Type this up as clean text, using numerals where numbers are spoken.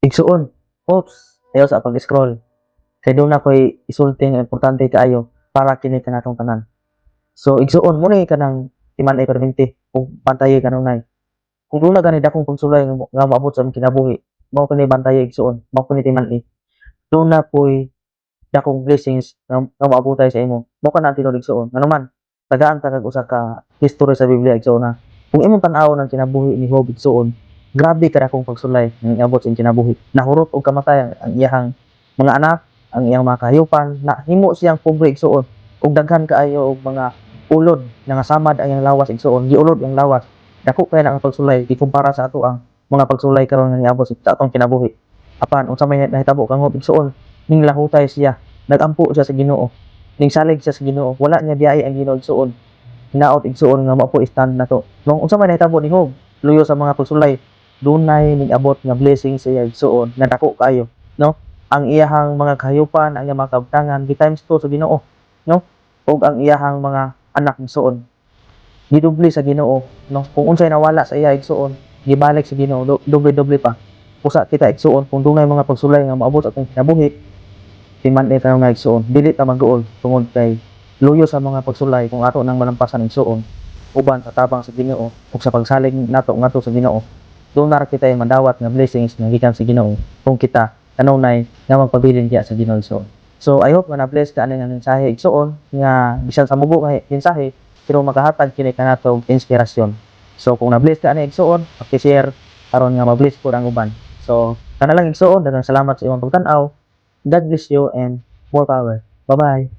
Igsuon. Oops, ayaw sa pag-scroll. Kay doon na ko'y isulti nga importante kaayo para kini kanatong tanan. So igsuon mo ni kanang timan ay perminti kung pantayi kanunay. Kung doon na gani dakong pagsulay nga maabot sa among kinabuhi, mao kini bantayi igsuon, mao kini timan-i. Doon na ko'y dakong blessings nga maabotay sa imo. Mao ka na ang tinuod igsuon. Ano man, tagaan ta kag usa ka history sa Biblia igsuon na. Kung imong tan-awon ang kinabuhi ni Job igsuon, grabe ka dakong pagsulay nga iabot sa iyang kinabuhi. Nahurot og kamatay ang iyang mga anak, ang iyang mga kahayupan, nahimo siyang pobre igsuon ug daghan kaayo og mga ulod nga samad ang iyang lawas igsuon, giulod ang lawas. Dako kay na ang pagsulay ikumpara sa ato ang mga pagsulay karon nga niabot sa atong kinabuhi. Apan unsa may nahitabo kang Job igsuon, ning lahutay siya, nagampo siya sa Ginoo, ning salig siya sa Ginoo, wala niya biyai ang Ginoo igsuon. Hinaot igsuon nga mao po stand nato. Nung unsa may nahitabo ni Job, luyo sa mga pagsulay, dunay ning abot nga blessing sa iya igsuon nga dako kaayo, no? Ang iyahang mga kahayupan, ang iyang mga kabtangan times 2 sa Ginoo, no? Ug ang iyahang mga anak igsuon gidubli sa Ginoo, no? Kung unsay nawala sa iya igsuon, gibalik sa Ginoo doble-doble pa. Usa kita igsuon kung dunay mga pagsulay nga maabot atong kinabuhi, timan-i tayo nga igsuon, dili ta magduol tungod kay luyo sa mga pagsulay kung ato nang malampasan igsuon uban sa tabang sa Ginoo ug sa pagsalig nato ngadto sa Ginoo. Doon na kita yung madawat nga blessings nga gikan sa Ginoo kung kita kanunay nga magpabilin diya sa Ginoo igsuon. So I hope nga na-bless ka ani nga mensahe igsuon nga bisan sa mubo nga mensahe pero makahatag kini kanato og inspirasyon. So kung na-bless ka ani igsuon, paki-share aron nga ma-bless pud ang uban. So kana lang igsuon, daghang salamat sa imong pagtan-aw. God bless you and more power. Bye-bye.